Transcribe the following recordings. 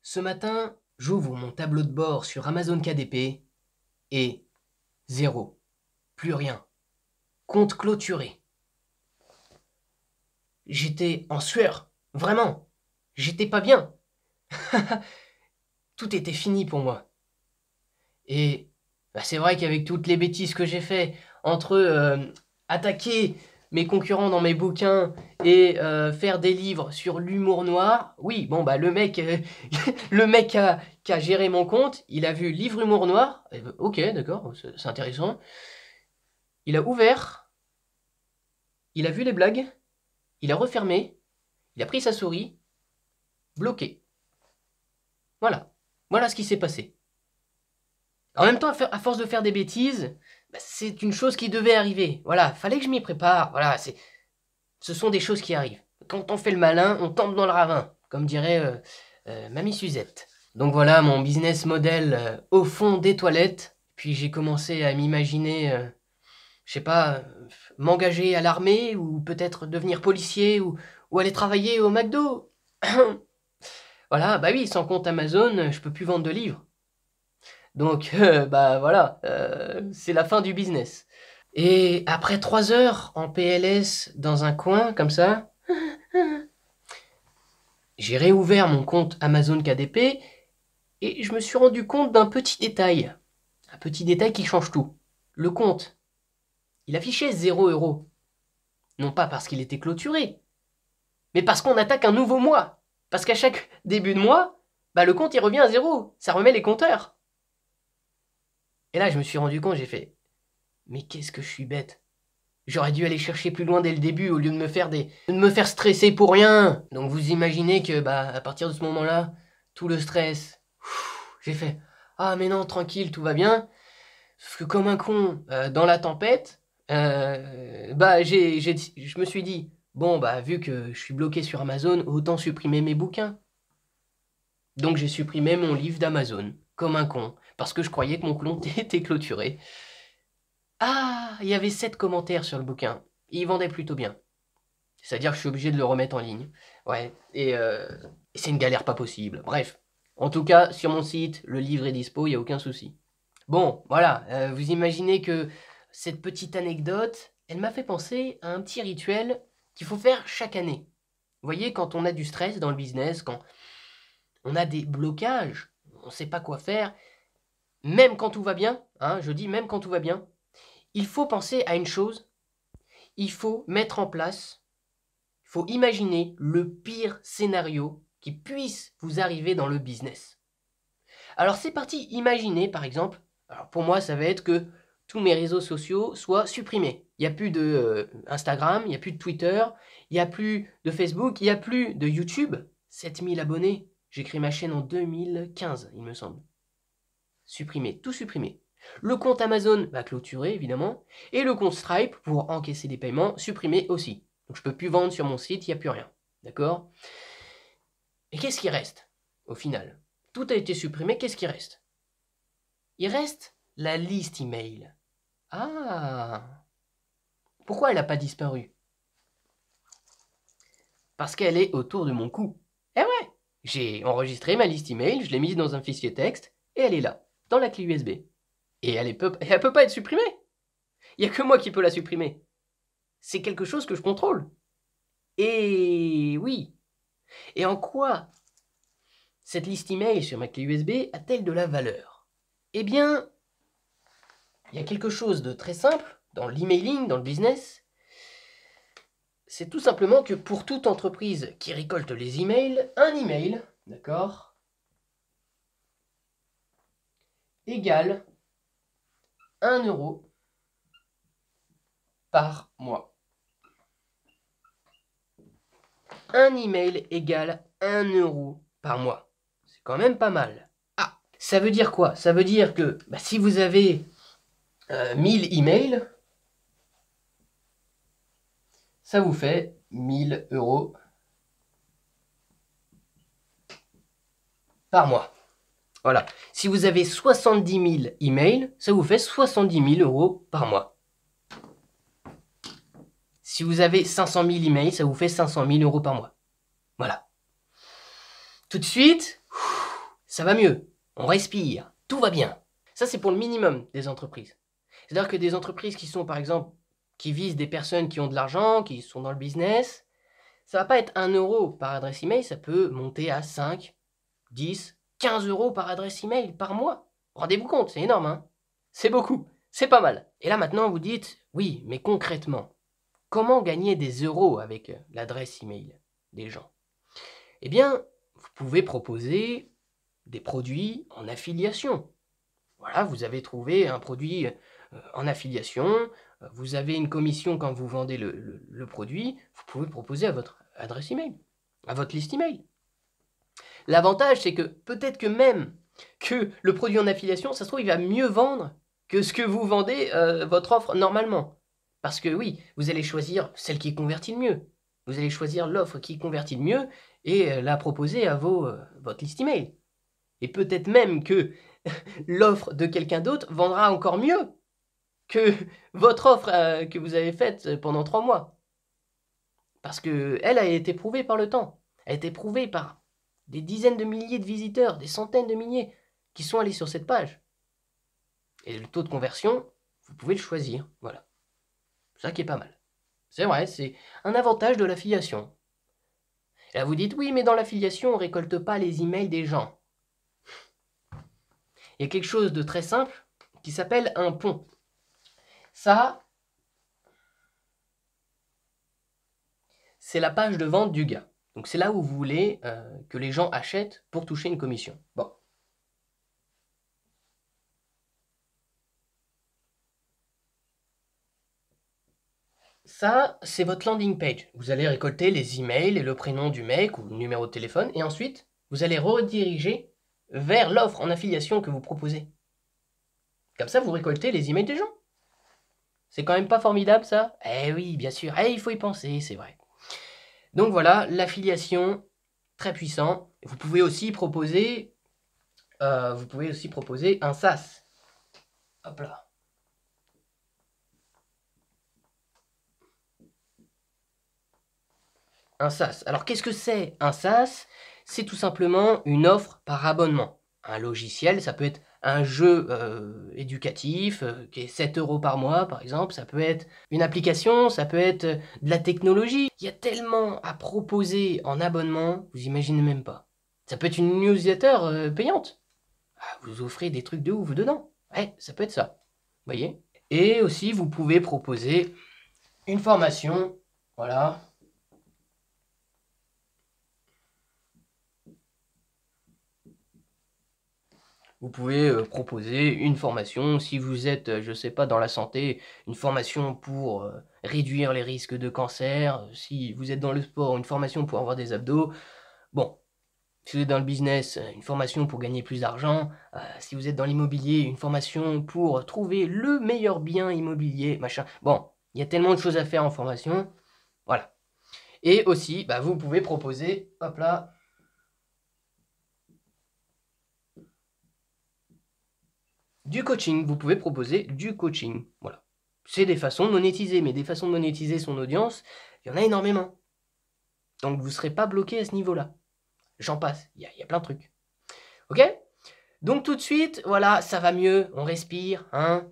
Ce matin, j'ouvre mon tableau de bord sur Amazon KDP et zéro. Plus rien. Compte clôturé. J'étais en sueur. Vraiment. J'étais pas bien. Tout était fini pour moi. Et c'est vrai qu'avec toutes les bêtises que j'ai fait, entre attaquer mes concurrents dans mes bouquins et faire des livres sur l'humour noir, oui, bon bah le mec, le mec qui a géré mon compte, il a vu livre humour noir, ok, d'accord, c'est intéressant. Il a ouvert, il a vu les blagues, il a refermé, il a pris sa souris, bloqué. Voilà, voilà ce qui s'est passé. En même temps, à force de faire des bêtises, c'est une chose qui devait arriver. Voilà, fallait que je m'y prépare. Voilà, ce sont des choses qui arrivent. Quand on fait le malin, on tombe dans le ravin, comme dirait Mamie Suzette. Donc voilà mon business model au fond des toilettes. Puis j'ai commencé à m'imaginer, je sais pas, m'engager à l'armée ou peut-être devenir policier ou aller travailler au McDo. Voilà, bah oui, sans compte Amazon, je peux plus vendre de livres. Donc, bah voilà, c'est la fin du business. Et après 3 heures en PLS dans un coin comme ça, j'ai réouvert mon compte Amazon KDP et je me suis rendu compte d'un petit détail. Un petit détail qui change tout. Le compte, il affichait 0 €. Non pas parce qu'il était clôturé, mais parce qu'on attaque un nouveau mois. Parce qu'à chaque début de mois, bah le compte il revient à 0. Ça remet les compteurs. Et là je me suis rendu compte, j'ai fait, mais qu'est-ce que je suis bête. J'aurais dû aller chercher plus loin dès le début au lieu de me faire stresser pour rien. Donc vous imaginez que à partir de ce moment-là, tout le stress, j'ai fait ah mais non, tranquille, tout va bien. Parce que comme un con dans la tempête, je me suis dit bon vu que je suis bloqué sur Amazon, autant supprimer mes bouquins. Donc j'ai supprimé mon livre d'Amazon comme un con parce que je croyais que mon compte était clôturé. Ah, il y avait 7 commentaires sur le bouquin. Il vendait plutôt bien. C'est-à-dire que je suis obligé de le remettre en ligne. Ouais, et c'est une galère pas possible. Bref. En tout cas, sur mon site, le livre est dispo, il n'y a aucun souci. Bon, voilà, vous imaginez que cette petite anecdote, elle m'a fait penser à un petit rituel qu'il faut faire chaque année. Vous voyez, quand on a du stress dans le business, quand on a des blocages, on ne sait pas quoi faire, même quand tout va bien, hein, je dis même quand tout va bien, il faut penser à une chose, il faut mettre en place, il faut imaginer le pire scénario qui puisse vous arriver dans le business. Alors c'est parti, imaginez par exemple, alors pour moi ça va être que tous mes réseaux sociaux soient supprimés. Il n'y a plus de Instagram, il n'y a plus de Twitter, il n'y a plus de Facebook, il n'y a plus de YouTube. 7000 abonnés, j'ai créé ma chaîne en 2015 il me semble. Supprimé, tout supprimé. Le compte Amazon va clôturer évidemment, et le compte Stripe pour encaisser des paiements supprimé aussi. Donc je ne peux plus vendre sur mon site, il n'y a plus rien. D'accord? Et qu'est-ce qui reste au final? Tout a été supprimé, qu'est-ce qui reste? Il reste la liste email. Ah! Pourquoi elle n'a pas disparu? Parce qu'elle est autour de mon cou. Eh ouais! J'ai enregistré ma liste email, je l'ai mise dans un fichier texte, et elle est là, dans la clé USB. Et elle peut pas être supprimée. Il n'y a que moi qui peux la supprimer. C'est quelque chose que je contrôle. Et oui. Et en quoi cette liste email sur ma clé USB a-t-elle de la valeur? Eh bien, il y a quelque chose de très simple dans l'emailing, dans le business. C'est tout simplement que pour toute entreprise qui récolte les emails, un email, d'accord, égale 1 € par mois. Un email égale 1 € par mois. C'est quand même pas mal. Ah, ça veut dire quoi? Ça veut dire que si vous avez 1000 emails, ça vous fait 1000 € par mois. Voilà. Si vous avez 70 000 emails, ça vous fait 70 000 € par mois. Si vous avez 500 000 emails, ça vous fait 500 000 € par mois. Voilà. Tout de suite, ça va mieux, on respire, tout va bien. Ça, c'est pour le minimum des entreprises. C'est-à-dire que des entreprises qui sont, par exemple, qui visent des personnes qui ont de l'argent, qui sont dans le business, ça va pas être 1 euro par adresse email, ça peut monter à 5, 10, 15 euros par adresse email par mois. Rendez-vous compte, c'est énorme, hein? C'est beaucoup, c'est pas mal. Et là maintenant, vous dites, oui, mais concrètement, comment gagner des euros avec l'adresse email des gens? Eh bien, vous pouvez proposer des produits en affiliation. Voilà, vous avez trouvé un produit en affiliation, vous avez une commission quand vous vendez le produit, vous pouvez proposer à votre adresse email, à votre liste email. L'avantage, c'est que peut-être que même que le produit en affiliation, ça se trouve, il va mieux vendre que ce que vous vendez votre offre normalement. Parce que oui, vous allez choisir celle qui convertit le mieux. Vous allez choisir l'offre qui convertit le mieux et la proposer à votre liste email. Et peut-être même que l'offre de quelqu'un d'autre vendra encore mieux que votre offre que vous avez faite pendant 3 mois. Parce qu'elle a été prouvée par le temps. Elle a été prouvée par des dizaines de milliers de visiteurs, des centaines de milliers qui sont allés sur cette page. Et le taux de conversion, vous pouvez le choisir. Voilà. Ça qui est pas mal. C'est vrai, c'est un avantage de l'affiliation. Et là vous dites, oui, mais dans l'affiliation, on ne récolte pas les emails des gens. Il y a quelque chose de très simple qui s'appelle un pont. Ça, c'est la page de vente du gars. Donc c'est là où vous voulez que les gens achètent pour toucher une commission. Bon. Ça, c'est votre landing page. Vous allez récolter les emails et le prénom du mec ou le numéro de téléphone. Et ensuite, vous allez rediriger vers l'offre en affiliation que vous proposez. Comme ça, vous récoltez les emails des gens. C'est quand même pas formidable, ça? Eh oui, bien sûr. Eh, il faut y penser, c'est vrai. Donc voilà, l'affiliation, très puissant. Vous pouvez aussi proposer un SaaS. Hop là. Un SaaS. Alors qu'est-ce que c'est un SaaS? C'est tout simplement une offre par abonnement. Un logiciel, ça peut être un jeu éducatif qui est 7 euros par mois par exemple, ça peut être une application, ça peut être de la technologie. Il y a tellement à proposer en abonnement, vous imaginez même pas. Ça peut être une newsletter payante. Ah, vous offrez des trucs de ouf dedans. Ouais, ça peut être ça. Vous voyez? Et aussi, vous pouvez proposer une formation. Voilà. Vous pouvez proposer une formation, si vous êtes, je ne sais pas, dans la santé, une formation pour réduire les risques de cancer, si vous êtes dans le sport, une formation pour avoir des abdos. Bon, si vous êtes dans le business, une formation pour gagner plus d'argent. Si vous êtes dans l'immobilier, une formation pour trouver le meilleur bien immobilier, machin. Bon, il y a tellement de choses à faire en formation. Voilà. Et aussi, bah, vous pouvez proposer, hop là, du coaching. Vous pouvez proposer du coaching. Voilà. C'est des façons de monétiser, mais des façons de monétiser son audience, il y en a énormément. Donc vous ne serez pas bloqué à ce niveau-là. J'en passe, il y a plein de trucs. Ok? Donc tout de suite, voilà, ça va mieux, on respire, hein.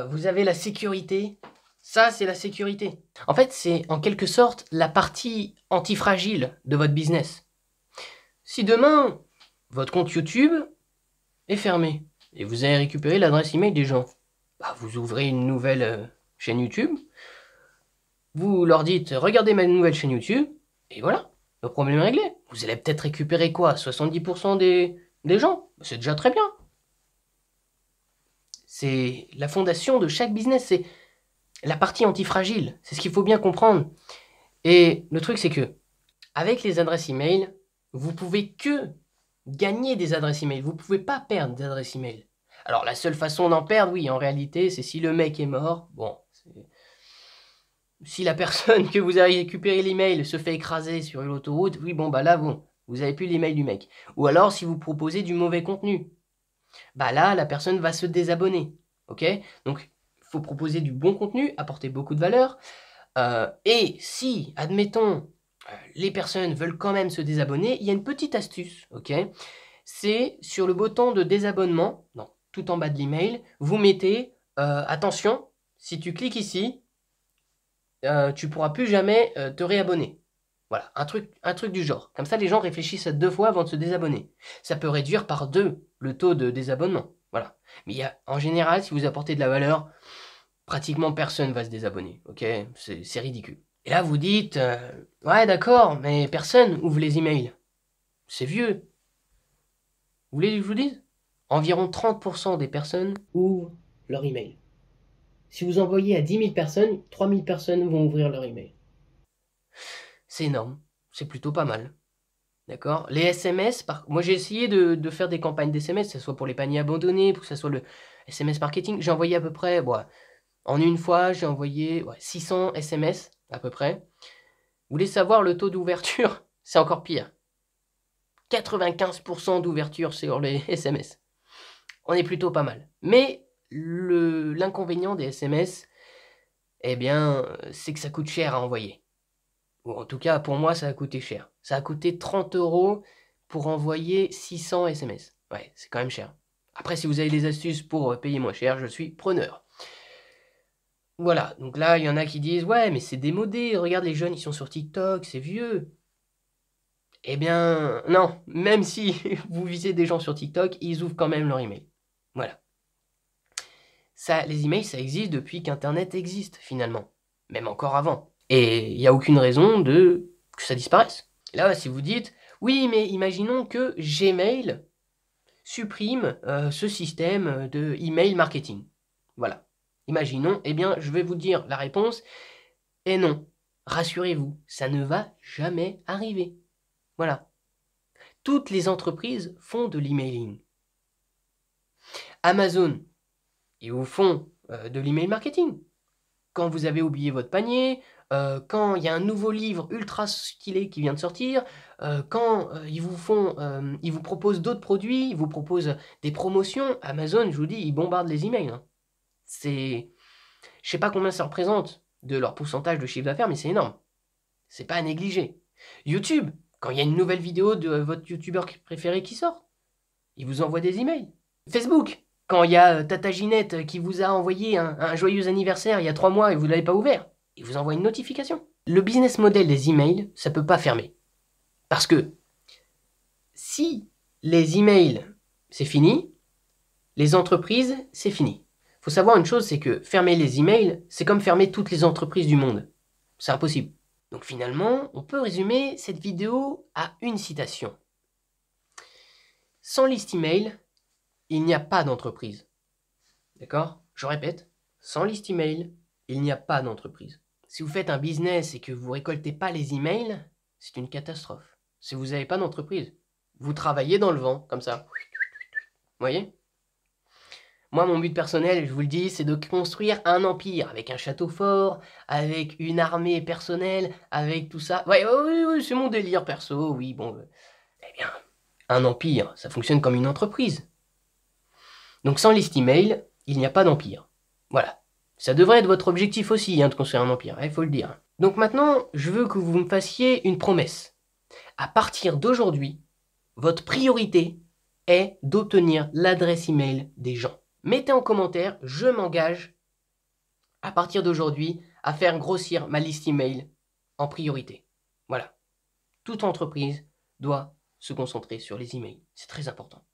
Vous avez la sécurité. Ça, c'est la sécurité. En fait, c'est en quelque sorte la partie antifragile de votre business. Si demain, votre compte YouTube est fermé et vous avez récupéré l'adresse email des gens, bah, vous ouvrez une nouvelle chaîne YouTube, vous leur dites « Regardez ma nouvelle chaîne YouTube », et voilà, le problème est réglé. Vous allez peut-être récupérer quoi? 70% des gens? C'est déjà très bien. C'est la fondation de chaque business, c'est la partie antifragile. C'est ce qu'il faut bien comprendre. Et le truc, c'est que avec les adresses email, vous pouvez que gagner des adresses email. Vous ne pouvez pas perdre des adresses email. Alors, la seule façon d'en perdre, oui, en réalité, c'est si le mec est mort. Bon, si la personne que vous avez récupéré l'email se fait écraser sur l'autoroute, oui, bon, bah là, bon, vous n'avez plus l'email du mec. Ou alors, si vous proposez du mauvais contenu, bah là, la personne va se désabonner. Ok? Donc, il faut proposer du bon contenu, apporter beaucoup de valeur. Et si, admettons, les personnes veulent quand même se désabonner, il y a une petite astuce, ok? c'est sur le bouton de désabonnement, non, tout en bas de l'email, vous mettez attention, si tu cliques ici, tu pourras plus jamais te réabonner. Voilà, un truc du genre. Comme ça, les gens réfléchissent à 2 fois avant de se désabonner. Ça peut réduire par 2 le taux de désabonnement. Voilà. Mais en général, si vous apportez de la valeur, pratiquement personne va se désabonner. Ok, c'est ridicule. Et là, vous dites, ouais, d'accord, mais personne ouvre les emails. C'est vieux. Vous voulez que je vous dise? Environ 30% des personnes ouvrent leur email. Si vous envoyez à 10 000 personnes, 3 000 personnes vont ouvrir leur email. C'est énorme. C'est plutôt pas mal. D'accord? Les SMS, moi j'ai essayé de faire des campagnes d'SMS, que ce soit pour les paniers abandonnés, pour que ce soit le SMS marketing. J'ai envoyé à peu près, en une fois, j'ai envoyé 600 SMS à peu près. Vous voulez savoir le taux d'ouverture? C'est encore pire. 95% d'ouverture sur les SMS. On est plutôt pas mal. Mais l'inconvénient des SMS, eh bien, c'est que ça coûte cher à envoyer. Ou en tout cas, pour moi, ça a coûté cher. Ça a coûté 30 € pour envoyer 600 SMS. Ouais, c'est quand même cher. Après, si vous avez des astuces pour payer moins cher, je suis preneur. Voilà, donc là, il y en a qui disent « Ouais, mais c'est démodé, regarde les jeunes, ils sont sur TikTok, c'est vieux. » Eh bien, non, même si vous visez des gens sur TikTok, ils ouvrent quand même leur email. Voilà. Ça, les emails, ça existe depuis qu'Internet existe, finalement. Même encore avant. Et il n'y a aucune raison que ça disparaisse. Là, si vous dites, oui, mais imaginons que Gmail supprime ce système de email marketing. Voilà. Imaginons, eh bien, je vais vous dire la réponse. Et non, rassurez-vous, ça ne va jamais arriver. Voilà. Toutes les entreprises font de l'emailing. Amazon, ils vous font de l'email marketing. Quand vous avez oublié votre panier, quand il y a un nouveau livre ultra stylé qui vient de sortir, quand ils vous proposent d'autres produits, ils vous proposent des promotions, Amazon, je vous dis, ils bombardent les emails. Hein. Je sais pas combien ça représente de leur pourcentage de chiffre d'affaires, mais c'est énorme. C'est pas à négliger. YouTube, quand il y a une nouvelle vidéo de votre youtubeur préféré qui sort, il vous envoie des emails. Facebook, quand il y a Tata Ginette qui vous a envoyé un joyeux anniversaire il y a 3 mois et vous ne l'avez pas ouvert, il vous envoie une notification. Le business model des emails, ça ne peut pas fermer. Parce que si les emails, c'est fini, les entreprises, c'est fini. Il faut savoir une chose, c'est que fermer les emails, c'est comme fermer toutes les entreprises du monde. C'est impossible. Donc finalement, on peut résumer cette vidéo à une citation. Sans liste email, il n'y a pas d'entreprise. D'accord? Je répète, sans liste email, il n'y a pas d'entreprise. Si vous faites un business et que vous ne récoltez pas les emails, c'est une catastrophe. Si vous n'avez pas d'entreprise, vous travaillez dans le vent, comme ça. Vous voyez? Moi, mon but personnel, je vous le dis, c'est de construire un empire avec un château fort, avec une armée personnelle, avec tout ça. Ouais, oui, c'est mon délire perso, oui, bon. Eh bien, un empire, ça fonctionne comme une entreprise. Donc sans liste email, il n'y a pas d'empire. Voilà. Ça devrait être votre objectif aussi, de construire un empire, il faut le dire. Donc maintenant, je veux que vous me fassiez une promesse. À partir d'aujourd'hui, votre priorité est d'obtenir l'adresse email des gens. Mettez en commentaire, je m'engage à partir d'aujourd'hui à faire grossir ma liste email en priorité. Voilà. Toute entreprise doit se concentrer sur les emails. C'est très important.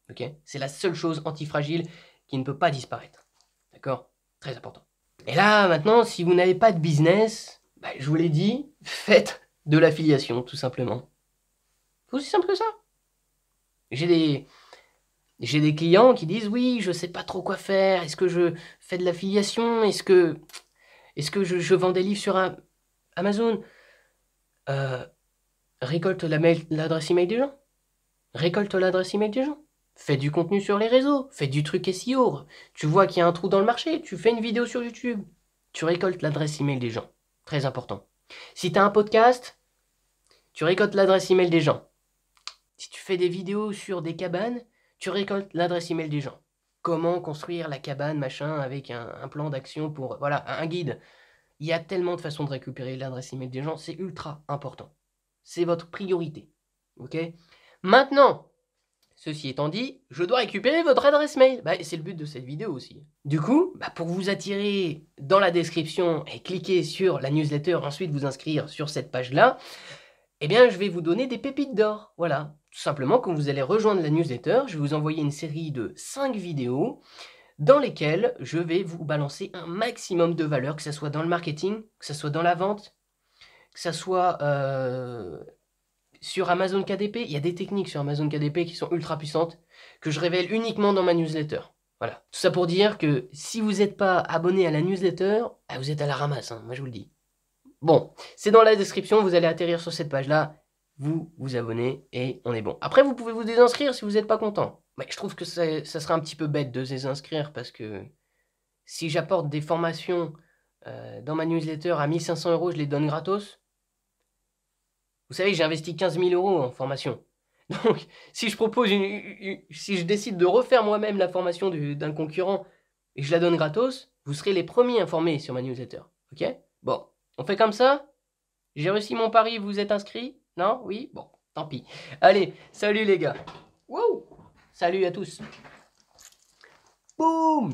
Okay, c'est la seule chose antifragile qui ne peut pas disparaître. D'accord? Très important. Et là, maintenant, si vous n'avez pas de business, je vous l'ai dit, faites de l'affiliation, tout simplement. C'est aussi simple que ça. J'ai des clients qui disent, oui, je sais pas trop quoi faire. Est-ce que je fais de l'affiliation? Est-ce que je vends des livres sur Amazon? Récolte l'adresse email des gens. Récolte l'adresse email des gens. Fais du contenu sur les réseaux, fais du truc SEO. Tu vois qu'il y a un trou dans le marché, tu fais une vidéo sur YouTube. Tu récoltes l'adresse email des gens. Très important. Si tu as un podcast, tu récoltes l'adresse email des gens. Si tu fais des vidéos sur des cabanes, tu récoltes l'adresse email des gens. Comment construire la cabane, machin, avec un plan d'action pour... Voilà, un guide. Il y a tellement de façons de récupérer l'adresse email des gens, c'est ultra important. C'est votre priorité. Ok? Maintenant, Ceci étant dit, je dois récupérer votre adresse mail. Bah, c'est le but de cette vidéo aussi. Du coup, bah, pour vous attirer dans la description et cliquer sur la newsletter, ensuite vous inscrire sur cette page-là, eh bien, je vais vous donner des pépites d'or. Voilà. Tout simplement, quand vous allez rejoindre la newsletter, je vais vous envoyer une série de 5 vidéos dans lesquelles je vais vous balancer un maximum de valeur, que ce soit dans le marketing, que ce soit dans la vente, que ce soit sur Amazon KDP. Il y a des techniques sur Amazon KDP qui sont ultra puissantes, que je révèle uniquement dans ma newsletter. Voilà. Tout ça pour dire que si vous n'êtes pas abonné à la newsletter, vous êtes à la ramasse, hein, moi je vous le dis. Bon, c'est dans la description, vous allez atterrir sur cette page-là, vous vous abonnez et on est bon. Après, vous pouvez vous désinscrire si vous n'êtes pas content. Mais je trouve que ça serait un petit peu bête de se désinscrire parce que si j'apporte des formations dans ma newsletter à 1500 €, je les donne gratos. Vous savez que j'ai investi 15 000 € en formation. Donc, si je propose si je décide de refaire moi-même la formation d'un concurrent et que je la donne gratos, vous serez les premiers informés sur ma newsletter. Ok? Bon, on fait comme ça? J'ai réussi mon pari, vous êtes inscrits? Non? Oui? Bon, tant pis. Allez, salut les gars. Wow! Salut à tous. Boum!